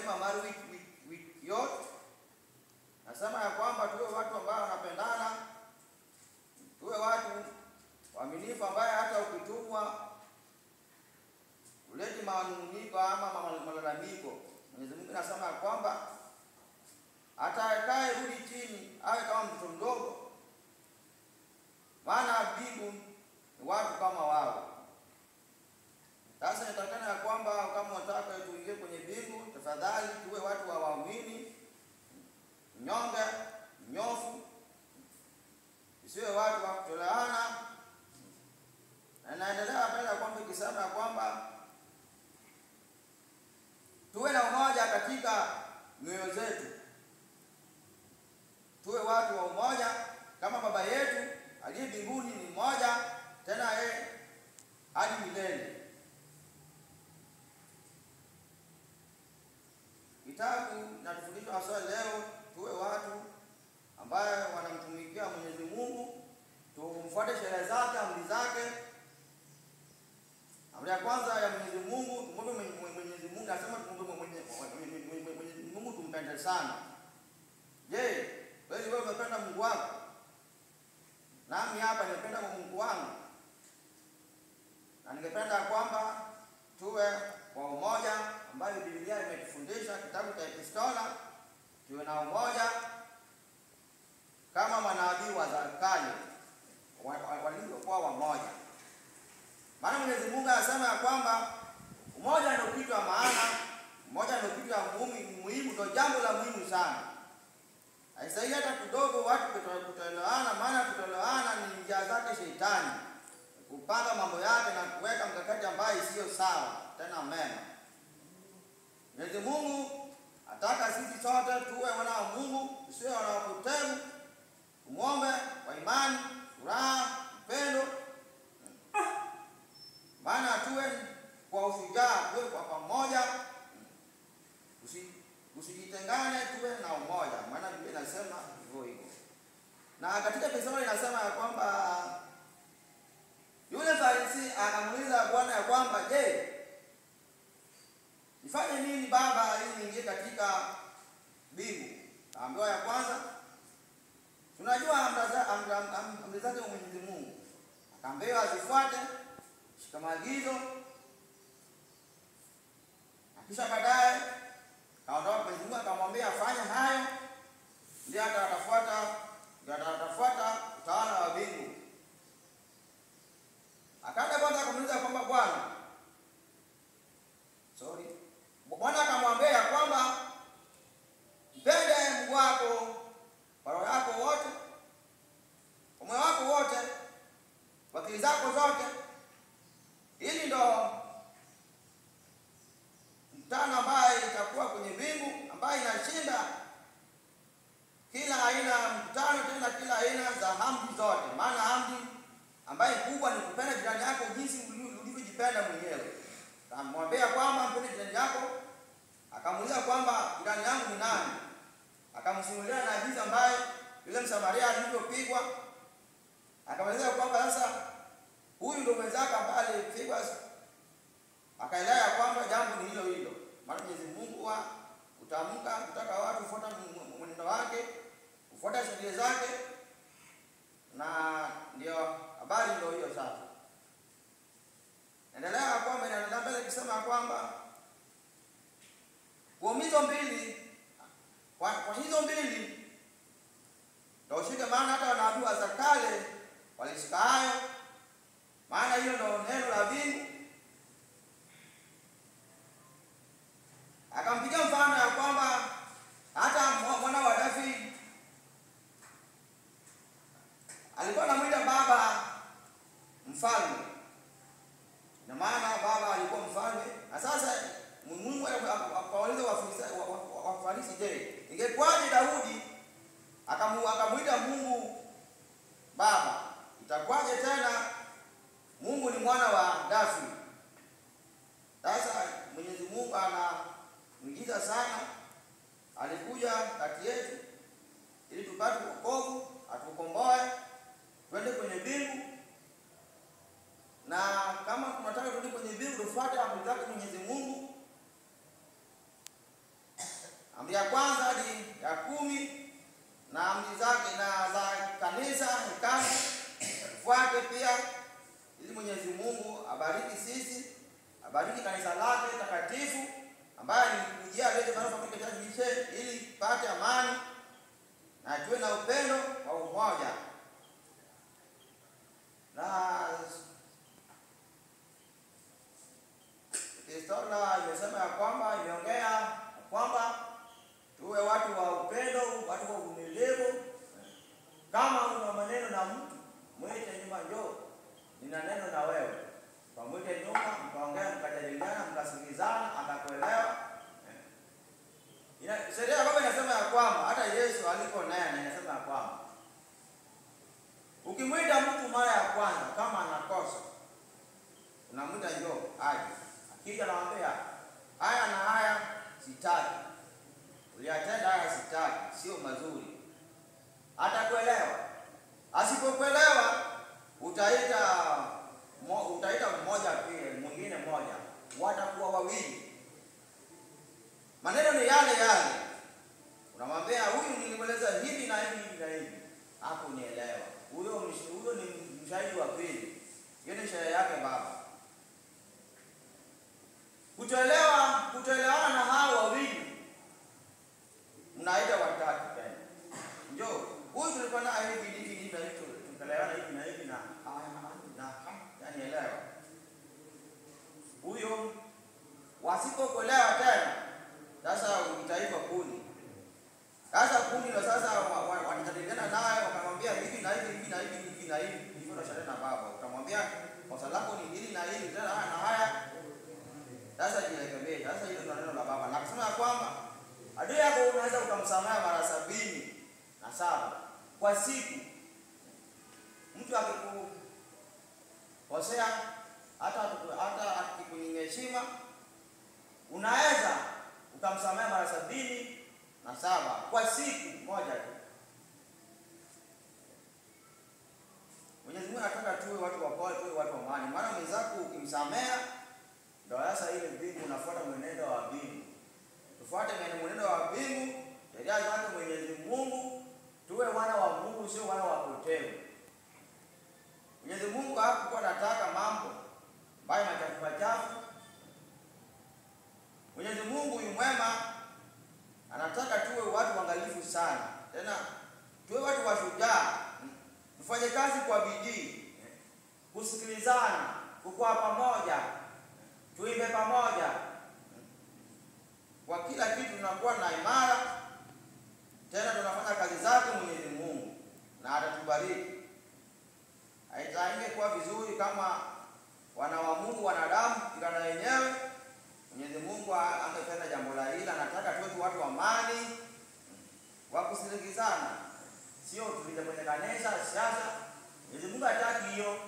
nzima mara wiki yote. Nasema ya kwamba tuwe watu ambao wanapendana, tuwe watu waaminifu ambaye hata ukitumwa uleti manunguniko ama malalamiko, Mwenyezi Mungu anasema ya kwamba atakaye rudi chini awe kama mtoto mdogo, maana mbingu ni watu kama wao. Sasa inatakana ya kwamba kama unataka tuingie kwenye mbingu, tafadhali tuwe watu wa waamini, nyonge, nyofu, isiwe watu wa kutoleana. Na naendelea mbele kwamba ikisema kwamba tuwe na umoja katika mioyo zetu, tuwe watu wa umoja kama Baba yetu aliye mbinguni ni mmoja, tena yeye hadi milele. Kitabu natufundisha hasa leo tuwe watu ambaye wanamtumikia Mwenyezi Mungu, tumfuate sheria zake, amri zake. Amri ya kwanza ya Mwenyezi Mungu, tumwombe Mwenyezi Mungu, anasema tumwombe Mwenyezi Mungu tumpende sana. Je, wewe unapenda Mungu wako? Nami hapa nimependa Mungu wangu. Na ningependa kwamba tuwe kwa umoja ambayo Biblia imetufundisha, kitabu cha Epistola, tuwe na umoja kama manabii wa kale walivyokuwa wamoja. Maana Mwenyezi Mungu anasema ya kwamba umoja ndio kitu cha maana, umoja ndio kitu cha muhimu, ndio jambo la muhimu sana. Haisaidii hata kidogo watu kutoelewana, maana kutoelewana ni njia zake Shetani, kupanga mambo yake na kuweka mkakati ambayo sio sawa tena mema. Mwenyezi Mungu ataka sisi sote tuwe wana wa Mungu, tusiwe wana wa kupotevu, tumuombe kwa imani, furaha, upendo. Maana tuwe kwa ushujaa, tuwe kwa pamoja, usijitengane, tuwe na umoja. Maana Biblia inasema hivyo hivyo. Na katika Epistola inasema ya kwamba yule Farisi akamuuliza Bwana ya kwamba, je, nifanye nini Baba ili niingie katika mbingu? Akaambiwa ya kwanza, tunajua amri zake Mwenyezi Mungu. Akaambiwa azifuate, shika maagizo. Kisha baadaye kaondoka Mwenyezi Mungu akamwambia afanye hayo, ndio atafuata utawala wa mbingu. Akaenda kwanza kumuuliza kwamba Bwana akamwambia kwamba mpende Mungu wako kwa roho yako wote, kwa moyo wako wote, kwa akili zako zote. Hili ndo mkutano ambaye itakuwa kwenye mbingu, ambaye inashinda kila aina ya mkutano, tena kila aina za amri zote. Maana amri ambaye kubwa ni kupenda jirani yako jinsi ulivyojipenda mwenyewe. Akamwambia kwamba mpende jirani yako. Akamuuliza kwamba jirani yangu ni nani? Akamsimulia na hadithi ambaye yule Msamaria alivyopigwa. Akamweleza kwamba sasa huyu ndio mwenzake ambaye alipigwa. Akaelewa kwamba jambo ni hilo hilo. Maana Mwenyezi Mungu utamka kutaka watu kufuata mwenendo wake, kufuata sheria zake, na ndio habari ndio hiyo sasa. Endelea kwamba inaendelea mbele kusema kwamba kwa hizo mbili ndio ushike, maana hata wanabii wa kale walishika hayo, maana hiyo ndio neno la mbingu. Akampigia mfano ya kwamba hata mwana wa David alikuwa anamuita baba mfalme, na maana baba alikuwa mfalme. Na sasa Mungu akawauliza Wafarisi, je, ingekuwaje Daudi akamuita Mungu baba? Itakuwaje tena Mungu ni mwana wa David? Sasa Mwenyezi Mungu anamwigiza sana, alikuja kati yetu ili tupate wokovu, atukomboe, twende kwenye mbingu. Na kama tunataka turudi kwenye mbingu, tufuate amri zake Mwenyezi Mungu. Amri ya kwanza hadi ya 10 na amri zake na za kanisa hekalu fuate pia, ili Mwenyezi Mungu abariki sisi, abariki kanisa lake takatifu ambaye alikujia leo katika church ili pate amani na tuwe na upendo wa umoja. Na historia imesema ya kwamba imeongea kwamba tuwe watu wa upendo, watu wa uvumilivu. Kama una maneno na mtu, mwite nyuma, njoo nina neno na wewe. Kwa mwite nyuma, mkaongea, mkajadiliana, mkasikilizana, akakuelewa. Sheria baba inasema ya kwamba hata Yesu aliponena inasema ya kwamba ukimwita mtu mara ya kwanza kama anakosa, unamwita njoo aje. Akija naambia haya na haya sitaki, uliyatenda haya sitaki, sio mazuri, atakuelewa. Asipokuelewa utaita mmoja pia, mwingine mmoja, watakuwa wawili. Maneno ni yale yale. Unamwambia huyu nilimweleza hivi na hivi na hivi, hapo unielewa. Huyo ni mshahidi wa pili. Hiyo ni sheria yake baba. Kutoelewana na hao wawili, mnaita watatu tena. Njoo, huyu tulikuwa na hivi na hivi, tukaelewana hivi na hivi na yani elewa. Huyo wasipokuelewa tena, sasa utaitwa kundi. Sasa kundi na sasa watajadiliana naye, wakamwambia hivi na hivi na hivi na hivi, hivyo na sheria na baba. Utamwambia kosa lako ni hili na hili tena na haya. Sasa jirekebishe. Sasa hilo ndio neno la baba. Na kusema kwamba adui yako unaweza ukamsamehe mara 77 kwa siku. Mtu akikukosea hata akikunyeshima, unaweza ukamsamehe mara 77 kwa siku moja tu. Mwenyezi Mungu anataka tuwe watu wa pole, tuwe watu wa amani. Maana mwenzako ukimsamehe, ndio sasa ile mbingu unafuata mwenendo wa mbingu. Tufuate mwenendo wa mbingu, sheria zake Mwenyezi Mungu, tuwe wana wa Mungu, sio wana wa potevu. Mwenyezi Mungu hakuwa anataka mambo mbaya machafu. Mwenyezi Mungu ni mwema, anataka tuwe watu waangalifu sana. Tena tuwe watu washujaa, tufanye kazi kwa bidii, kusikilizana, kukua pamoja, tuimbe pamoja. Kwa kila kitu tunakuwa na imara, tena tunafanya kazi zake Mwenyezi Mungu na atatubariki. Haitaingekuwa vizuri kama wana wa Mungu, wanadamu kila wenyewe. Mwenyezi Mungu angependa jambo la hili, anataka tuwe watu wa amani, wa kusikilizana, sio tulije kwenye kanisa siasa. Mwenyezi Mungu hataki hiyo.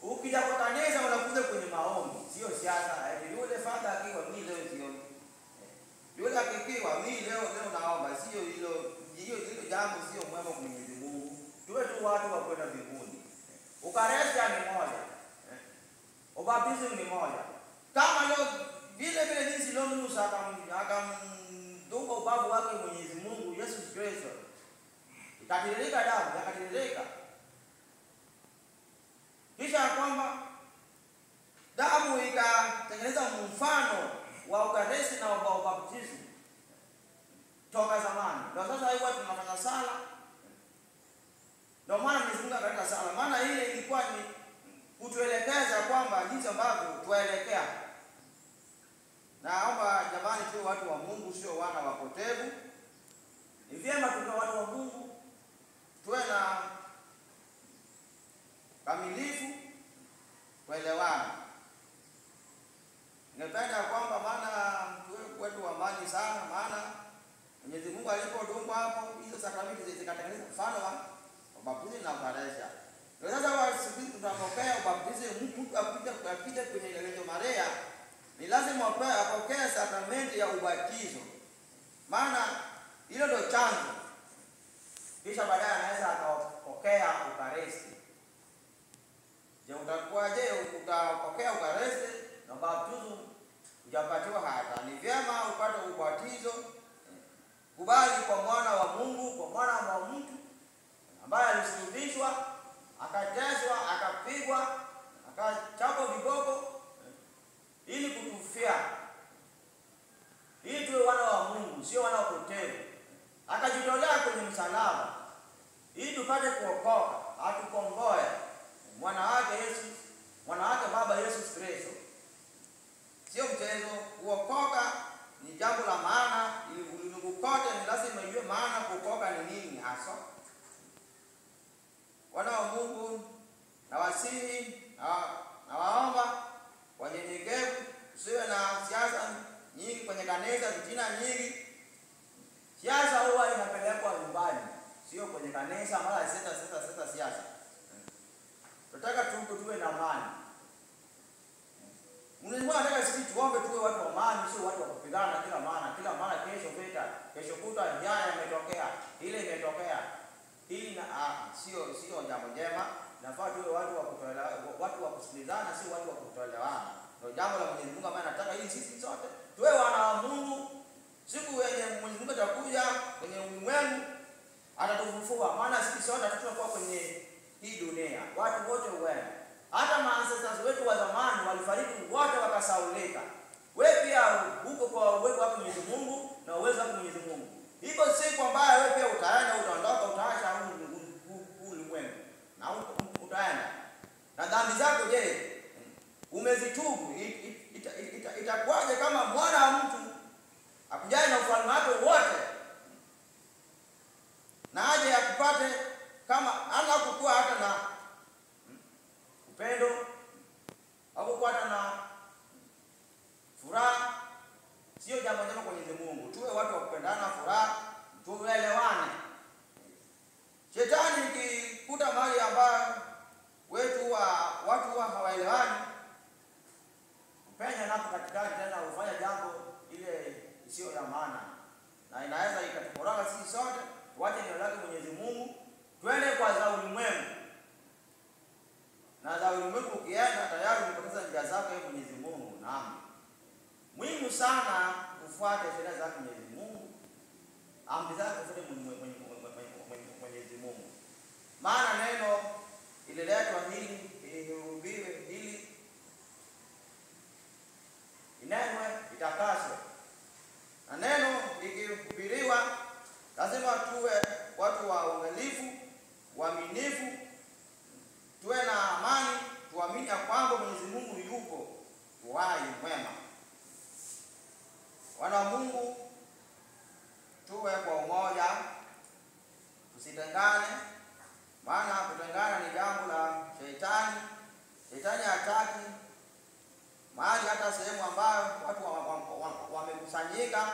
Ukija kwa kanisa unakuja kwenye maombi, sio siasa. Yule fadha akiwa mimi leo sio. Yule akikiwa mimi leo naomba, sio hilo jambo sio mwema kwa Mwenyezi Mungu. Tuwe tu watu wa kwenda mbinguni. Ukaristia ni moja. Ubatizo ni moja. Kama leo vile jinsi leo Musa akamdunga ubavu wake Mwenyezi Mungu Yesu Kristo, ikatiririka damu, ikatiririka. Kisha kwamba damu ikatengeneza mfano wa Ukaristi na wa ubatizo toka zamani. Ndio sasa hiyo tunafanya sala. Ndio maana Mwenyezi Mungu akaleta sala. Maana ile ilikuwa ni kutuelekeza kwamba jinsi ambavyo tuelekea. Naomba jamani tuwe watu wa Mungu, sio wana wapotevu. Ni vyema tuwe watu wa Mungu, tuwe na kamilifu, kuelewana. Ningependa kwamba maana tuwe watu wa amani sana, maana Mwenyezi Mungu alipodumba hapo hizo sakramenti zikatengeneza mfano wa ubatizo na ukaristia. Ndio sasa sisi tunapokea ubatizo. Mtu akija kwenye Reggio Maria ni lazima apokee sakramenti ya ubatizo, maana hilo ndio chanzo. Kisha baadaye anaweza akapokea Ukaristi. Je, utapokea Ukaristi na ubatizo hujapatiwa hata? Ni vyema upate ubatizo kubali kwa mwana wa Mungu, kwa mwana wa mtu ambaye alisulubishwa, akateswa, akapigwa, akachapwa viboko ili kutufia, ili tuwe wana wa Mungu, sio wana wapotevu. Akajitolea kwenye msalaba ili tupate kuokoka, atukomboe. Mwana wake Baba Yesu Kristo. Sio mchezo. Kuokoka ni jambo la maana. Ili ulimwengu kote ni lazima ijue maana kuokoka ni nini hasa. Wana wa Mungu, na wasihi na waomba wanyenyekevu, usiwe na siasa nyingi kwenye kanisa, vitina nyingi. Siasa huwa inapelekwa nyumbani, sio kwenye kanisa, mara seta siasa. Tunataka tuwe na amani. Mungu anataka sisi tuombe tuwe watu wa amani, sio watu wa kupigana kila mara kesho vita, kesho kutwa jana imetokea, ile imetokea. Hili na sio jambo jema. Nafaa tuwe watu wa kusikilizana, sio watu wa kutoelewana. Ndio jambo la Mwenyezi Mungu ambaye anataka ili sisi sote tuwe wana wa Mungu. Siku yenye Mwenyezi Mungu atakuja kwenye ulimwengu atatufufua, maana sisi sote tutakuwa kwenye hii dunia. Watu wote wewe, hata ancestors wetu wa zamani walifariki wote wakasaulika. Wewe pia huko kwa uwepo wa Mwenyezi Mungu na uwezo wa Mwenyezi Mungu. Iko siku ambayo wewe pia utaenda, utaondoka, utaacha ulimwengu na utaenda. Na dhambi zako je, umezitubu? Itakuwaje kama mwana wa mtu akujaye na ufalme wake wote na aje akupate kama ana kukua hata na upendo au kukua hata na furaha? Sio jambo jema kwa Mwenyezi Mungu. Tuwe watu wa kupendana, furaha, tuelewane. Shetani ikikuta mahali ambayo watu hawaelewani, upenya napo katikati tena ufanya jambo ile isiyo ya maana, na inaweza ikatuporoga sisi sote. Wache neno lake Mwenyezi Mungu, twende kwa za ulimwengu. Na za ulimwengu ukienda tayari umepoteza njia zake Mwenyezi Mungu. Naam. Muhimu sana kufuata sheria zake Mwenyezi Mungu, amri zake zote Mwenyezi Mungu. Maana neno ililetwa hili ihubiriwe, hili inenwe, itakaswe. Na neno ikihubiriwa lazima tuwe watu wa uangalifu, waaminifu, tuwe na amani, tuamini kwamba Mwenyezi Mungu yupo, uhai mwema. Wana Mungu, tuwe kwa umoja, tusitengane, maana kutengana ni jambo la shetani. Shetani hataki mahali hata sehemu ambayo watu wamekusanyika.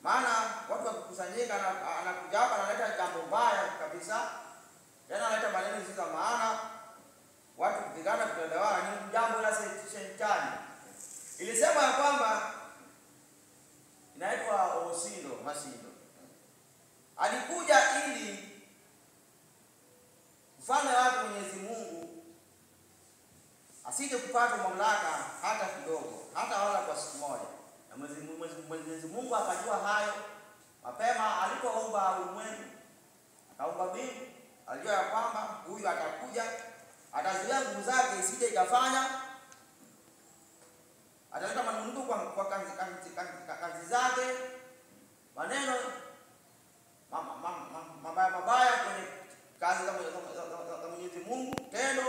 Maana watu wakikusanyika anakuja hapa analeta jambo mbaya kabisa. Tena analeta maneno zisizo maana. Watu kupigana, kutoelewana ni jambo la shetani. Ilisema ya kwamba inaitwa Masindo. Alikuja ili ufalme wake Mwenyezi Mungu asije kupata mamlaka hata kidogo, hata wala kwa siku moja. Na Mwenyezi Mungu akajua hayo mapema alipoumba ulimwengu, akaumba mbingu. Alijua ya kwamba huyu atakuja, atazuia nguvu zake isije ikafanya, ataleta manungu kwa kazi zake, maneno mabaya kwenye kazi za Mwenyezi Mungu, tendo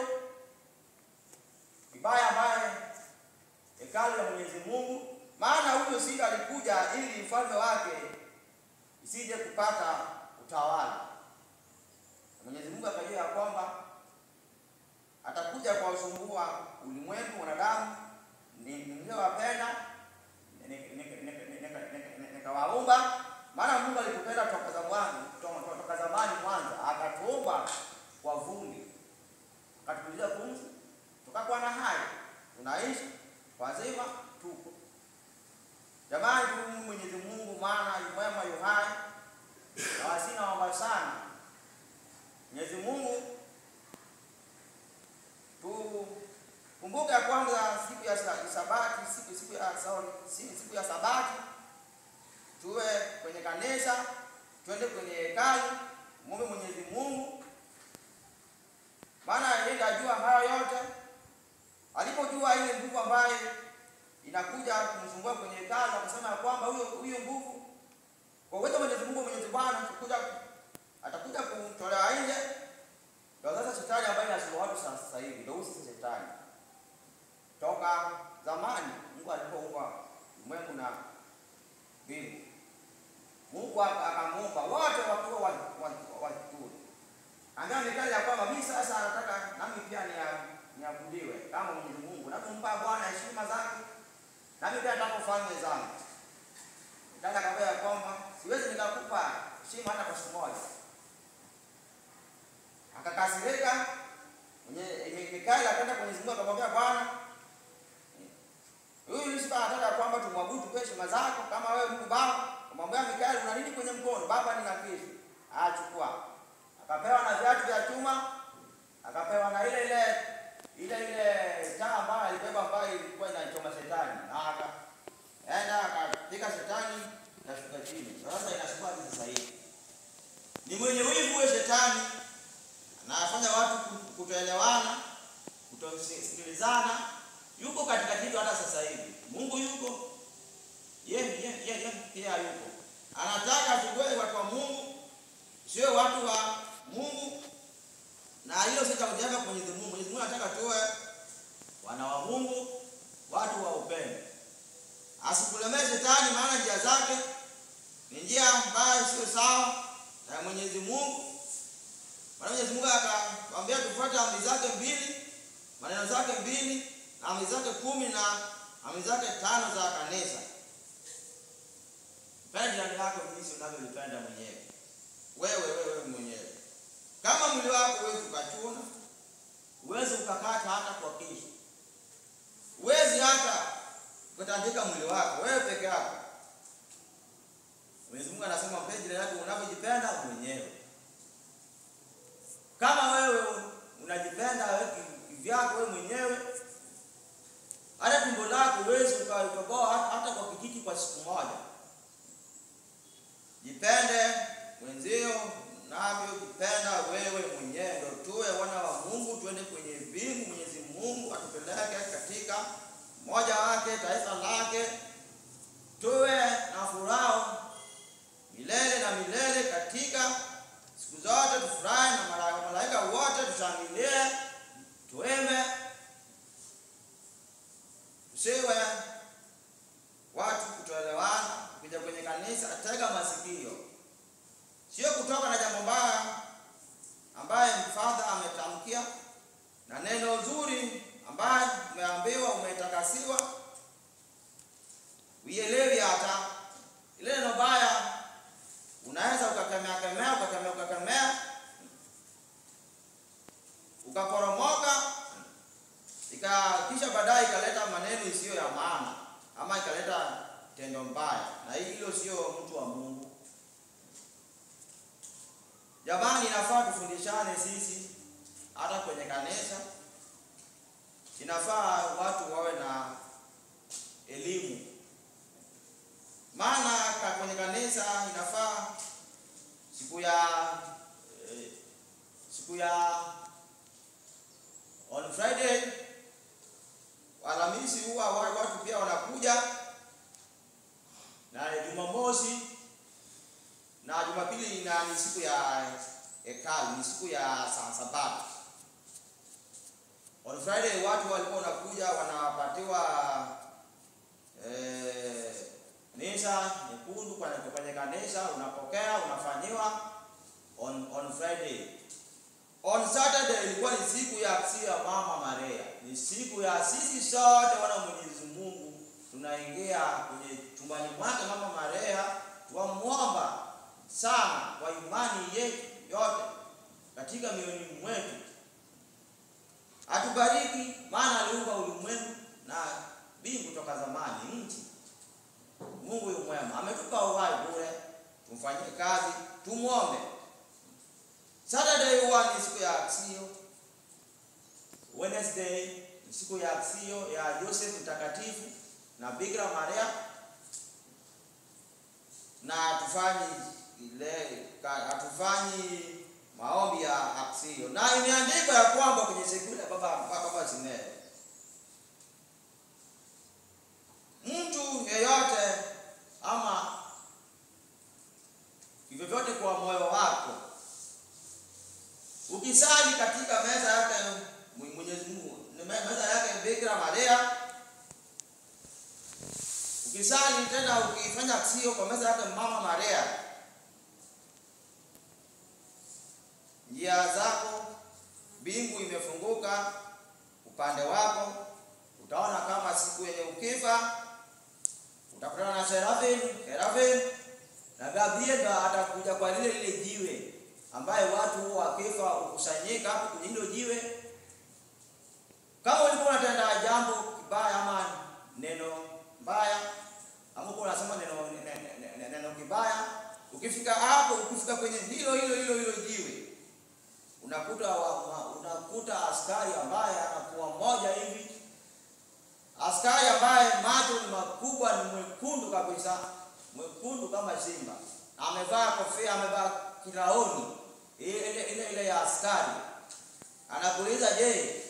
vibaya ambaye hekalu la Mwenyezi Mungu. Maana huyo si alikuja ili ufalme wake isije kupata utawala. Mwenyezi Mungu akajua ya kwamba atakuja kwa usumbua ulimwengu wanadamu. Niliowapenda nikawaumba. Maana Mungu alitupenda toka zamani mwanzo, akatuumba kwa vumbi, akatupuliza pumzi, tukakuwa na hai, tunaishi wazima, tuko. Jamani, Mwenyezi Mungu maana yu mwema, yu hai, na wasina wamba sana. Mwenyezi Mungu kumbuka ya kwanza siku ya Sabati tuwe kwenye kanisa, twende kwenye hekalu, muombe Mwenyezi Mungu. Maana yeye ajua hayo yote. Alipojua ile nguvu ambayo inakuja kumsumbua kwenye hekalu, akasema kwamba huyo nguvu kwa uwezo wa Mwenyezi Mungu, Mwenyezi Bwana atakuja kutolewa nje. Ndio sasa shetani ambaye anasumbua watu sasa hivi, ndio huyo shetani. Toka zamani Mungu alipoumba ulimwengu na mbingu, Mungu akamuumba wote wakiwa watu. Angalia mikali ya kwamba mimi sasa nataka nami pia niabudiwe kama Mwenyezi Mungu. Na kumpa Bwana heshima zake. Nami pia nataka ufalme zangu. Nataka kabla kwamba siwezi nikakupa heshima hata kwa siku moja. Akakasirika, Mikaeli akaenda kwa Mwenyezi Mungu akamwambia Bwana, huyu Lucifer anataka kwamba tumwabudu kwa heshima zako kama wewe Mungu Baba. Akamwambia Mikaeli, una nini kwenye mkono? Baba, nina kisu. Chukua. Akapewa na viatu vya chuma, akapewa na ile taa ambayo alibeba ambayo ilikuwa inachoma shetani. Na akaenda akapiga shetani na shuka chini. Sasa inashuka sasa hivi. Ni mwenye wivu huyo shetani. Anafanya watu kutoelewana, kutosikilizana. Yuko katika kitu hata sasa hivi. Mungu yuko. Yeye pia yuko. Anataka tuwe watu wa Mungu, sio watu wa Mungu. Na hilo sita kujenga kwa Mwenyezi Mungu. Mwenyezi Mungu anataka tuwe wana wa Mungu, watu wa upendo. Asikulemee shetani, maana njia zake ni njia ambayo sio sawa na Mwenyezi Mungu. Maana Mwenyezi Mungu akamwambia tufuate amri zake 2, maneno zake 2, na amri zake 10 na amri zake 5 za kanisa. Penda jirani yako jinsi unavyolipenda mwenyewe. Wewe mwenyewe. Kama mwili wako huwezi ukachuna, huwezi ukakata hata kwa kisu, huwezi hata kutandika mwili wako wewe peke yako. Mwenyezi Mungu anasema mpende jirani yako unavyojipenda mwenyewe. Kama wewe unajipenda wewe kivyako wewe mwenyewe, hata tumbo lako huwezi ukatoboa hata kwa kijiti kwa siku moja. Jipende mwenzio unavyojipenda wewe mwenyewe, ndio tuwe wana wa Mungu, tuende kwenye mbingu. Mwenyezi Mungu atupeleke katika moja wake, taifa lake, tuwe na furaha milele na milele katika siku zote. Tufurahi na malaika wote, tushangilie, tueme, tusiwe watu kutoelewana. Ukija kwenye kanisa tega masikio, sio kutoka na jambo mbaya ambaye mfadha ametamkia na neno zuri ambaye umeambiwa umetakasiwa, uielewi hata ile neno baya. Unaweza ukakemea ukakoromoka, kisha baadaye ikaleta maneno isiyo ya maana ama ikaleta tendo mbaya, na hilo sio mtu wa Mungu. Jamani, inafaa tufundishane sisi hata kwenye kanisa. Inafaa watu wawe na elimu. Maana kwenye kanisa inafaa siku ya on Friday, Alhamisi huwa watu pia wanakuja, na Jumamosi na Jumapili ni siku ya hekalu, ni siku ya Sabato. On Friday watu walikuwa wanakuja wanapatiwa misa nyekundu kwenye kanisa, unapokea, unafanyiwa on Friday. On Saturday ilikuwa ni siku ya Mama Maria. Ni siku ya sisi sote wana Mwenyezi Mungu tunaingia kwenye chumbani mwake Mama Maria, tuamwomba sana kwa imani yetu yote katika mioyoni mwetu. Atubariki, maana aliumba ulimwengu na mbingu toka zamani, nchi. Mungu yu mwema, ametupa uhai bure, tumfanyie kazi, tumuombe. Saturday huwa ni siku ya Aksio. Wednesday ni siku ya Aksio ya Joseph Mtakatifu na Bikira Maria. na hatufanyi maombi ya aksio. Na imeandikwa ya kwamba kwenye sekula baba Simeon, mtu yeyote ama vyovyote kwa moyo wako, ukisali katika meza yake Mwenyezi Mungu, meza yake Bikira Maria, ukisali tena ukifanya aksio kwa meza yake Mama Maria, njia zako mbingu imefunguka upande wako. Utaona kama siku yenye ukifa utakutana na Serafin na Gabriel atakuja kwa lile jiwe ambaye watu wakifa ukusanyika hapo kwenye hilo jiwe. Kama ulikuwa unatenda jambo kibaya ama neno mbaya, ama ulikuwa unasema neno kibaya, ukifika hapo, ukifika kwenye hilo jiwe, unakuta askari ambaye anakuwa mmoja hivi, askari ambaye macho ni makubwa, ni mwekundu kabisa, mwekundu kama simba, amevaa kofia, amevaa kiraoni ile ya askari. Anakuuliza, je,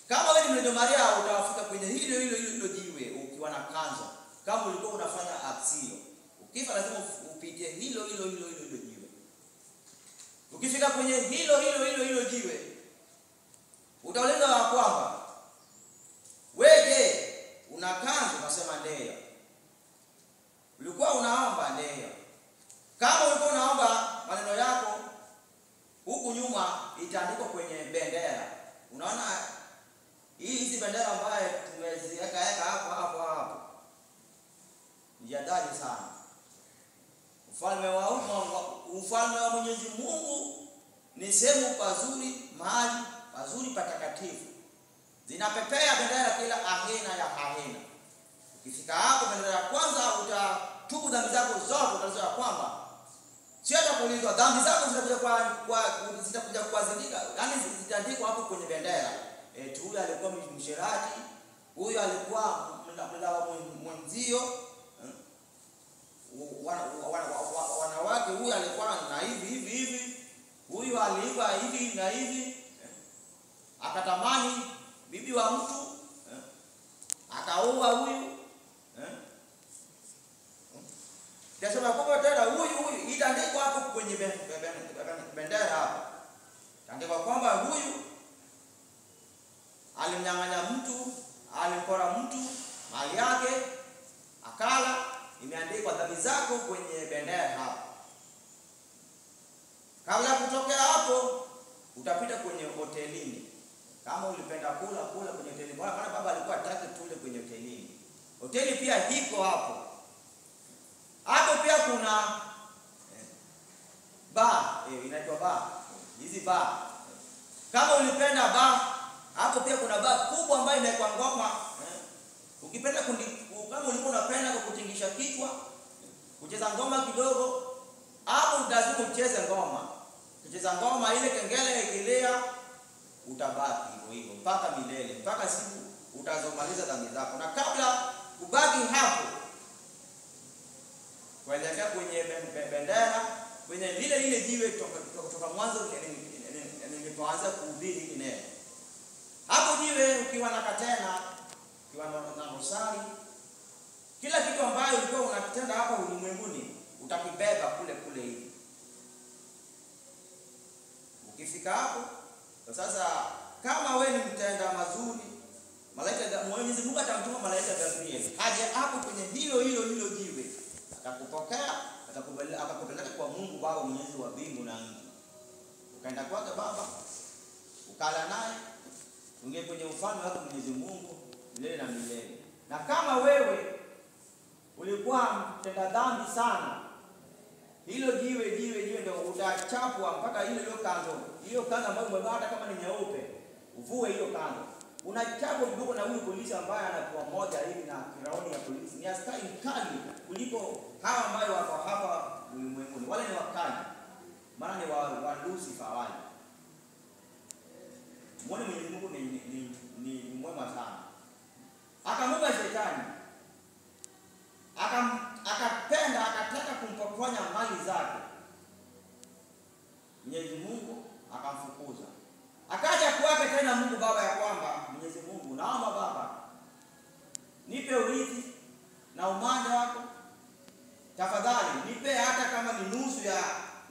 kama wewe ni Mama Maria utafika kwenye hilo jiwe ukiwa na kanza, kama ulikuwa unafanya aksio, ukifa lazima upitie hilo jiwe. Ukifika kwenye hilo jiwe, utaulizwa kwamba wewe una kanza, unasema ndio. Ulikuwa unaomba ndio. Kama ulikuwa unaomba, maneno yako huku nyuma itaandikwa kwenye bendera. Unaona hizi bendera ambaye tumeziweka hapo. Jadali sana. Ufalme wa Mwenyezi Mungu ni sehemu pazuri, mahali pazuri patakatifu. Zinapepea bendera kila aina ya aina. Ukifika hapo bendera ya kwanza, utatubu dhambi zako zote, utazua kwamba sio atakuulizwa dhambi zako zitakuja kuadhibika. Yaani zitaandikwa hapo kwenye bendera. Huyu alikuwa msherati, huyu alikuwa mlawa mwenzio, wanawake, huyu alikuwa na hivi, huyu aliiba hivi na hivi, akatamani bibi wa mtu, akaua huyu. Kesema kwa tena huyu itaandikwa hapo kwenye bendera hapo. Itaandikwa kwamba huyu alimnyang'anya mtu, alimpora mtu mali yake, akala. Imeandikwa dhambi zako kwenye bendera hapo. Kabla ya kutokea hapo, utapita kwenye hotelini. Kama ulipenda kula kwenye hoteli, maana baba alikuwa hataki tule kwenye hotelini. Hoteli pia hiko hapo. Hapo pia kuna bar, inaitwa bar. Hizi bar. Kama ulipenda bar, hapo pia kuna bar kubwa ambayo inaitwa ngoma. Ukipenda kama ulikuwa unapenda kutingisha kichwa, kucheza ngoma kidogo, hapo lazima ucheze ngoma. Kucheza ngoma ile kengele ikilea, utabaki hivyo mpaka milele, mpaka siku utazomaliza dhambi zako. Na kabla kubaki hapo, kuelekea kwenye bendera, kwenye lile jiwe kutoka mwanzo nilipoanza kuhubiri hili neno. Hapo jiwe ukiwa na katena, ukiwa na rosari, kila kitu ambayo ulikuwa unakitenda hapa ulimwenguni utakibeba kule hivi. Ukifika hapo, sasa kama wewe ni mtenda mazuri, malaika Mwenyezi Mungu atamtuma malaika Gabriel aje hapo kwenye hilo jiwe, atakupokea, akakupeleka kwa Mungu Baba Mwenyezi wa mbingu na nchi. Ukaenda kwake Baba, ukala naye, ungie kwenye ufalme wake Mwenyezi Mungu milele na milele. Na kama wewe ulikuwa mtenda dhambi sana, hilo jiwe ndio utachapwa mpaka hilo kando. Hiyo kando ambayo umevaa hata kama ni nyeupe, uvue hiyo kando. Unachapwa kidogo na huyu polisi ambaye anakuwa moja hivi na kiraoni ya polisi. Ni askari mkali kuliko hawa ambao wako hapa ulimwenguni. Wale ni wakali. Maana ni wa Lucifer wale. Muone Mwenyezi Mungu ni mwema sana. Akamuumba shetani. akapenda akataka kumpokonya mali zake. Mwenyezi Mungu akamfukuza. Akaja kwake tena Mungu Baba ya kwamba Mwenyezi Mungu, naomba Baba, nipe urithi na umanda wako. Tafadhali nipe hata kama ni nusu ya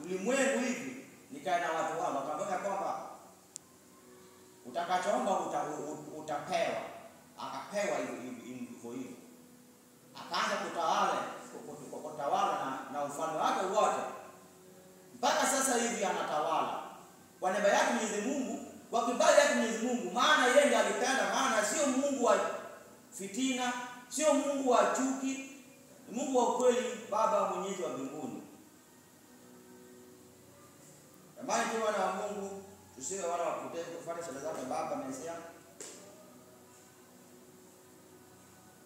ulimwengu hivi, nikae na watu wangu. Akamwambia kwamba utakachoomba utapewa. Akapewa hivyo. Akaanza kutawala na ufalme wake wote. Mpaka sasa hivi anatawala kwa neema yake Mwenyezi Mungu, kwa kibali yake Mwenyezi Mungu, maana yeye ndiye alipenda. Maana sio Mungu wa fitina, sio Mungu wa chuki, ni Mungu wa ukweli, Baba Mwenyezi wa mbinguni. Jamani, tu wana wa Mungu, tusiwe wala wapotevu, tufuate sheria zake Baba Mesia.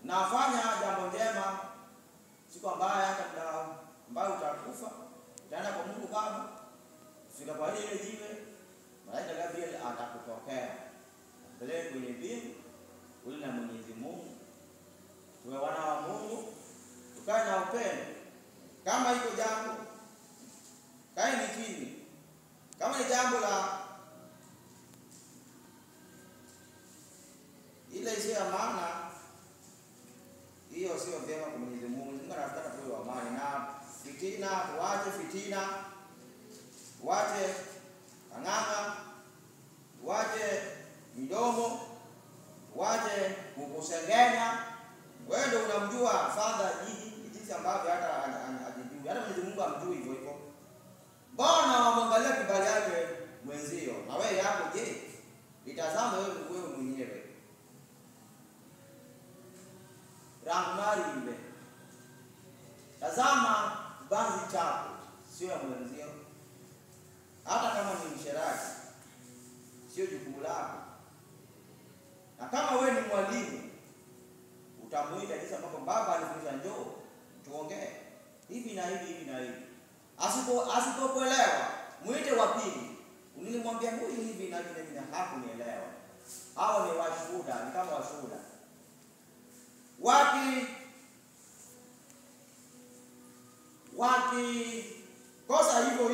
Nafanya jambo njema, siku mbaya hata muda ambao utakufa, utaenda kwa Mungu Baba. Fika kwa ile jiwe, malaika Gabriel atakutokea. Peleke kwenye mbingu, uli na Mwenyezi Mungu. Tuwe wana wa Mungu, tukae na upendo. Kama iko jambo, kaeni chini. Kama ni jambo la ile isiyo ya maana, hiyo sio vyema kwa Mwenyezi Mungu. Mungu anataka tuwe wa amani na fitina, tuache fitina, tuache ang'anga, tuache midomo, tuache kukusengenya. Wewe ndio unamjua Father jinsi ambavyo hata ajijui. Hata Mwenyezi Mungu amjui hivyo hivyo. Mbona wamwangalia kibali yake mwenzio? Na wewe yako je? Itazame wewe mwenyewe. Rangmari ile. Tazama banzi chako, sio ya mwenzio. Hata kama ni msherati, sio jukumu lako. Na kama wewe ni mwalimu, utamuita jinsi ambavyo baba alifundisha, njoo tuongee hivi na hivi. Asipokuelewa, muite wa pili. Nilimwambia huyu hivi na hakunielewa. Hao ni washuhuda, ni kama washuhuda. Kosa hivyo.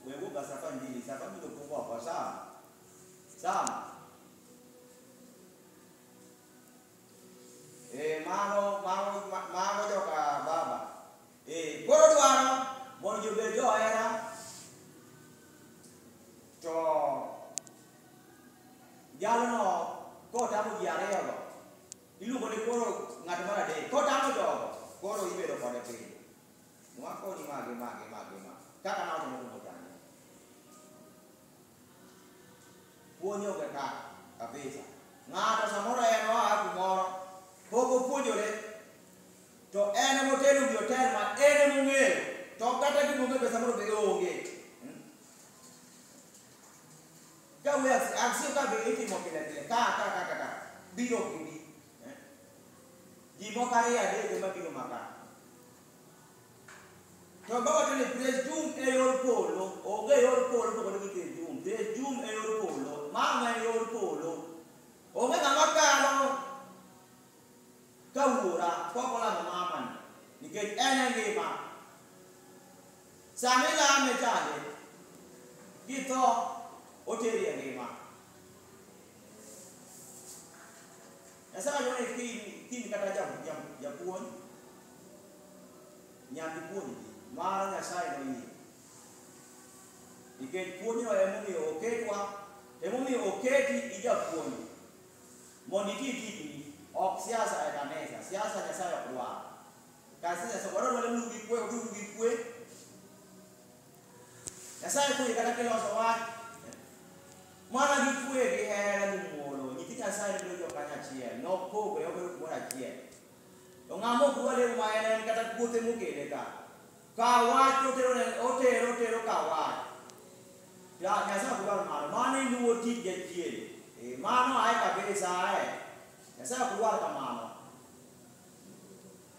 Wewe safari mbili ndio kupungua kwa sana. Mano joka baba. Koro dwaro mondo bedo era to jalno ko tamo diarego. Iluongo ni koro ng'at mar adek. Ko tamo jogo, koro ibedo kode piny. Mwako ni mage. Kaka na watu mungu jani. Puonyo ka kabisa. Ng'ato samoro en wa kumoro. Pogo puonjore. To ene motelo bi hotel ma ene mung'eyo. To kata gimong'e pesa moro be onge. Kawe aksio ka be itimo pile. Ka. Biro kidi. Jimo kare adek ma biro maka. To baba tele presum e yor polo, oge yor polo to kodi presum. Presum e yor polo, mama e yor polo. Oge ngamakalo kawura pokola mama ni ke ene ngima. Samela me chale. Gito oteri ngima. Esa yo ne kini kata jam puon. Nyambi puon. Mara Nyasaye no yie. Nikech puonjno emomiyo oketi ija puonj. Mondo iti tijni, ok siasa e kanisa. Siasa Nyasaye ok dwar. Kasi dwaro ni udhi gi kwe. Nyasaye kwe kata kiloso wach. Mana gi kwe gi hera gi muolo. Nyithi Nyasaye biro jo kanyachiel. Nopogre obedo kumoro achiel. To ng'ama ok dwar ma en kata puothe mokele ka. Kawach otero kawach. Ya Nyasaye kuwa mano ni woti jachiel. Mano ai kabisa Nyasaye kuwa kamano.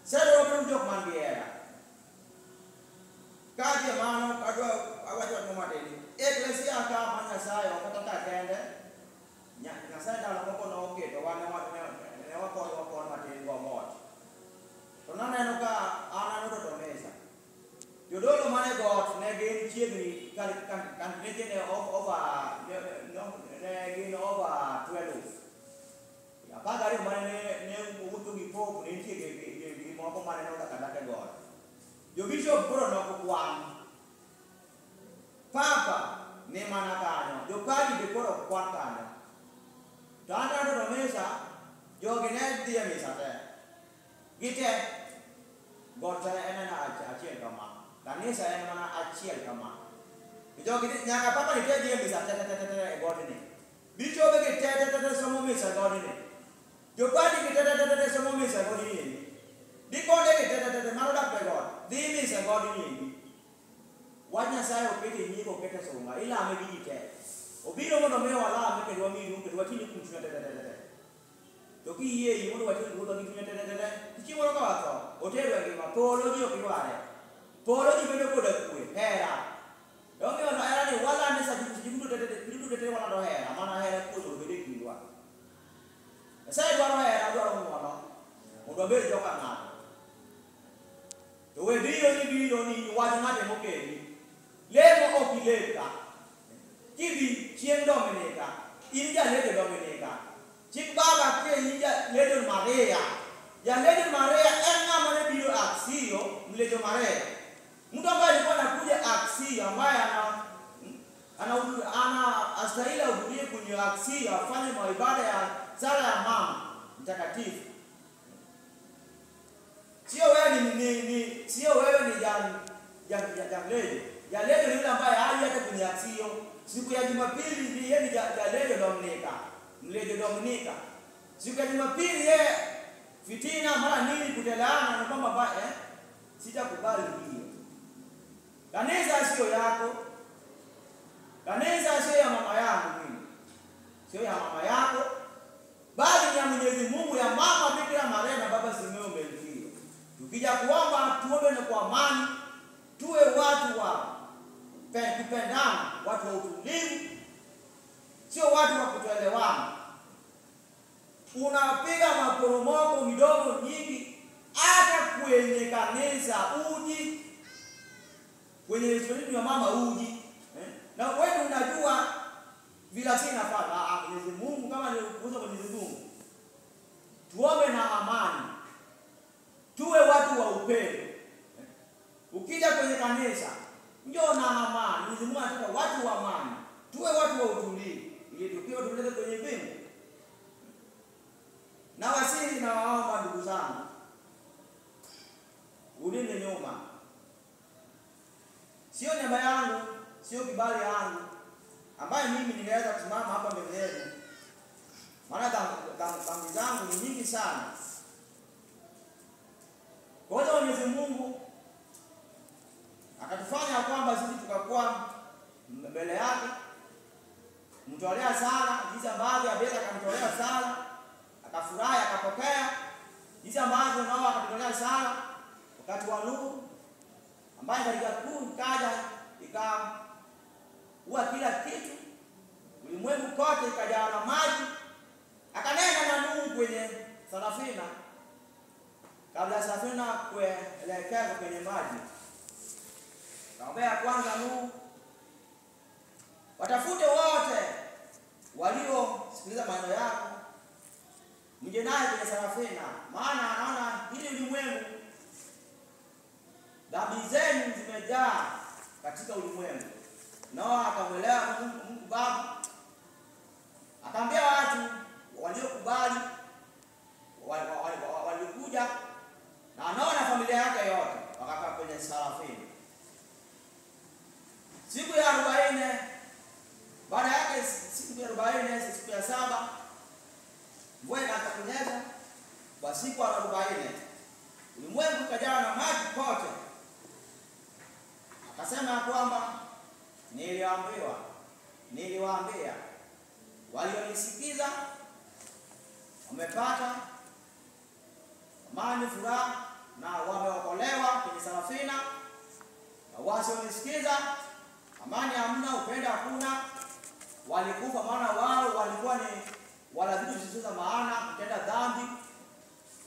Sero otu jok mangiera. Kaje mano kadwa awacho no mateni. Eklesia ka Nyasaye okata kende. Nyasaye dala moko no oketo wane ne wakon mateni go mot. To naneno ka chia thì can ne over over 12. Apa kali mana ne untuk ipo ni ke mau apa mana nak kata God. Yo bishop bro nak kuam. Papa ne mana kana. Yo kali de koro kuam kana. Dana do mesa yo gene dia mesa te. Gite God saya enana aciel kama. Dan ni saya mana aciel kama. Jo gite nyanga papa ni dia mesa te God ni. Bishop ke te semua mesa God ni. Jo kali kita ada semua mesa God ini. Di kode kita malu dapat God. Di mesa God ini. Wajah saya opete ni ko pete songa. Ila ame kita. Obiro mo me wala ame ke dua minggu kedua kini kunci ada. Toki ye yumo dua kini kedua kini ada. Kiki mo ka wato. Hotel lagi ma polo ni okiware. Polo ni bendo koda kue. Hera. Yo me wala era ni wala ni sa jibu de wala do hera. Mana hera ko do bede kilwa. Saya dua hera dua mo. Udah beda kan na. Tuwe bio ni wajah ngate mokeni. Lemo opileka. Kibi chien dominika. Inja lede dominika. Cik baba ke inja lede Maria. Ya lede Maria enga mane bio aksio mlede Maria. Mtu ambaye alikuwa anakuja aksi ambaye ana astahili ahudhurie kwenye aksi afanye maibada ya sala ya mama mtakatifu. Sio wewe ni leo. Ya leo ni yule ambaye haji hata kwenye aksio. Siku ya Jumapili ni yeye ni ya leo Dominika. Mlege Dominika. Siku ya Jumapili yeye fitina mara nini kutelaana na kwamba sitakubali hiyo. Kanisa sio yako. Kanisa sio ya mama yangu mimi. Sio ya mama yako. Bali ni ya Mwenyezi Mungu, ya mama Bikira Maria na baba Simeon Melkio. Tukija kuomba tuombe na kwa amani, tuwe watu wa kupendana, watu wa utulivu, sio watu wa kutoelewana. Unapiga maporomoko midogo nyingi hata kwenye kanisa uji, kwenye historia ya mama uji. Na wewe unajua vila sina fadha Mwenyezi Mungu, kama ni kuuza Mwenyezi Mungu. Tuombe na amani. Tuwe watu wa upendo. Ukija kwenye kanisa, njoo na amani. Mwenyezi Mungu anataka watu wa amani. Tuwe watu wa utulivu. Ili tukiwa tupeleke kwenye mbingu. Na wasihi na waomba ndugu zangu. Ulinde nyuma. Sio nyama yangu, sio kibali yangu ambaye mimi ningeweza kusimama hapa mbele yenu. Maana dhambi zangu ni nyingi sana. Kwa hiyo Mwenyezi Mungu akatufanya kwamba sisi tukakuwa mbele yake, mtolea sala, jinsi ambavyo Abeli akamtolea sala, akafurahi akapokea, jinsi ambavyo nao akatolea sala wakati wa Nuhu, ambaye katika kuu kaja ikaua kila kitu, ulimwengu kote ikajaa na maji. Akanena na Nuhu kwenye safina, kabla safina kuelekea kwenye maji. Kaambia kwanza Nuhu, watafute wote waliosikiliza maneno yako, mje naye kwenye safina, maana anaona hili ulimwengu dhambi zenu zimejaa katika ulimwengu. Noa akamwelewa Mungu Baba, akaambia watu waliokubali, walikuja na Noa na familia yake yote wakakaa kwenye safina. Siku ya 40, baada yake siku ya 40, siku ya 7 mvua ikanyesha. Kwa siku ya 40 ulimwengu ukajaa na maji kote. Akasema kwamba niliwaambia walionisikiza wamepata amani, furaha na wameokolewa kwenye safina, na wasionisikiza amani hamna, upendo hakuna, walikufa. Maana wao walikuwa ni wala vitu zisizo maana, kutenda dhambi,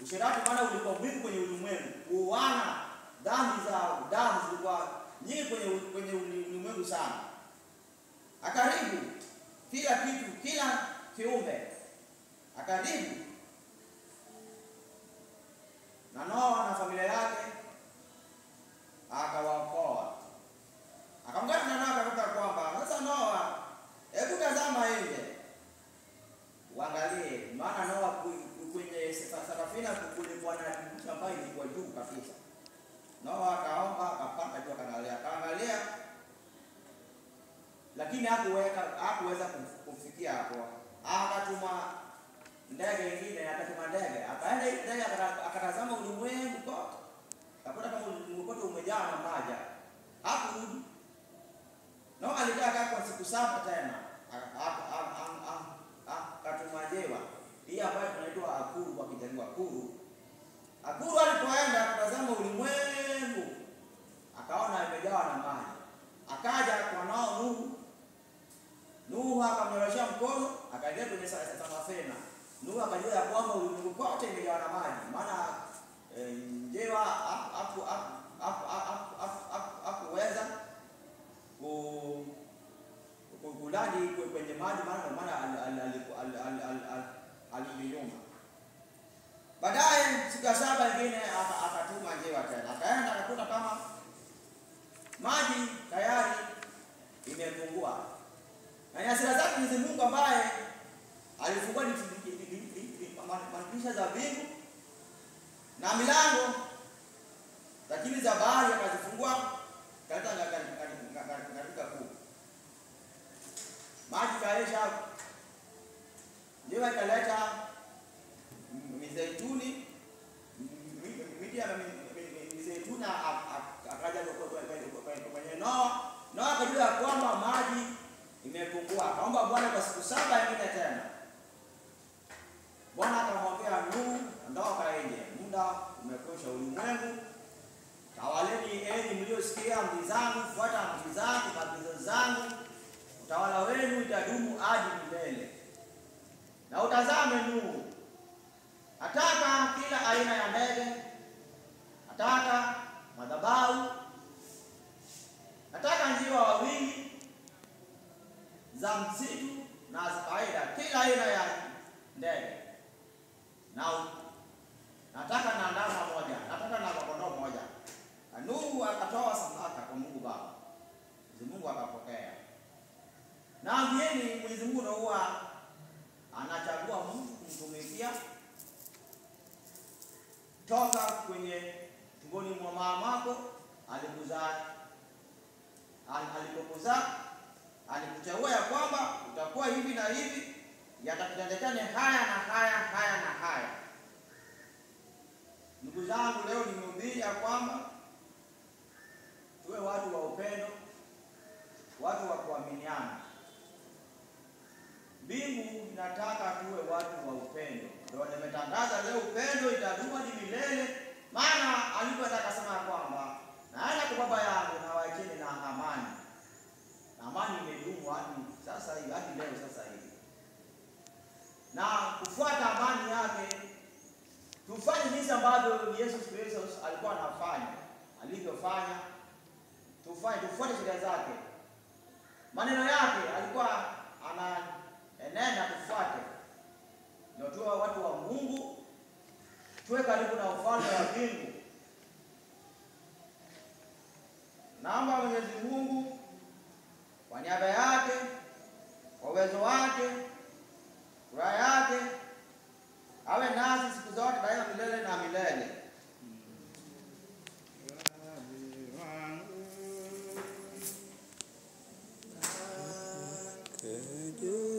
usherati, maana ulikuwa mwingi kwenye ulimwengu, kuoana, dhambi za damu zilikuwa nyingi kwenye ulimwengu. ndugu sana. Akaribu kila kitu, kila kiumbe. Akaribu na Noa na familia yake akawaokoa. Akaongea na Noa akakuta kwamba sasa Noa, hebu tazama nje. Uangalie, maana Noa kwenye safina kulikuwa na mtu ambaye ilikuwa juu kabisa. Noa akaomba, akapanda juu akaangalia, lakini hakuweza kufikia hapo. Akatuma ndege nyingine, akaenda ndege akatazama ulimwengu kote. Akakuta kama ulimwengu kote umejaa na maji. Hakurudi. Noa alikaa kwa siku 7 tena. Akatuma jewa. Hii ambayo tunaitwa akuru kwa Kijaluo, akuru. Akuru alipoenda kutazama ulimwengu, akaona imejawa na maji. Akaja kwa Nuhu akamnyoroshia mkono, akaingia kwenye safina. Nuhu akajua ya kwamba ulimwengu kote imejawa na maji. Maana njewa hakuweza kulandi kwenye maji, maana aliyumba. Baadaye siku ya 7 nyingine akatuma njewa tena. Akaenda akakuta kama maji tayari imepungua. Na hasira zake Mwenyezi Mungu ambaye alifungua madirisha za mbingu na milango lakini za bahari akazifungua katika kuu. Maji kaisha. Ndio ikaleta mizeituni, miti ya mizeituni akaja kwenye Noa. Noa akajua kwamba maji imepungua. Akaomba Bwana kwa siku 7 nyingine tena. Bwana akamwambia Nuhu, ondoka nje. Muda umekwisha ulimwengu. Tawaleni enyi mliosikia amri zangu, fuata amri zangu, maagizo zangu. Utawala wenu itadumu hadi milele. Na utazame Nuhu. Ataka kila aina ya ndege. Ataka madhabahu. Ataka njiwa wawili za msitu na za kawaida, kila aina ya ndege. Na nataka na ndama moja, nataka na kondoo moja. Nuhu akatoa sadaka kwa Mungu Baba. Mwenyezi Mungu akapokea. Na ambieni Mwenyezi Mungu huwa anachagua mtu kumtumikia toka kwenye tumboni mwa mamako alikuzaa. Alipokuzaa alikuchagua ya kwamba utakuwa hivi na hivi, yatakutendekane haya na haya. Ndugu zangu, leo nimehubiri ya kwamba tuwe watu wa upendo, watu wa kuaminiana. Mbingu inataka tuwe watu wa upendo. Ndio nimetangaza leo upendo itadumu hadi milele. Maana alipotaka kusema kwamba naenda kwa Baba yangu na waacheni na amani. Na amani imedumu hadi sasa hivi, hadi leo sasa hivi. Na kufuata amani yake tufanye jinsi ambavyo Yesu Kristo alikuwa anafanya, alivyofanya. Tufuate sheria zake. Maneno yake alikuwa enenda tufuate. Ndio tuwe watu wa Mungu, tuwe karibu na ufalme wa mbingu. Naomba Mwenyezi Mungu kwa niaba yake, kwa uwezo wake, furaha yake, awe nasi siku zote daima milele na milele. Do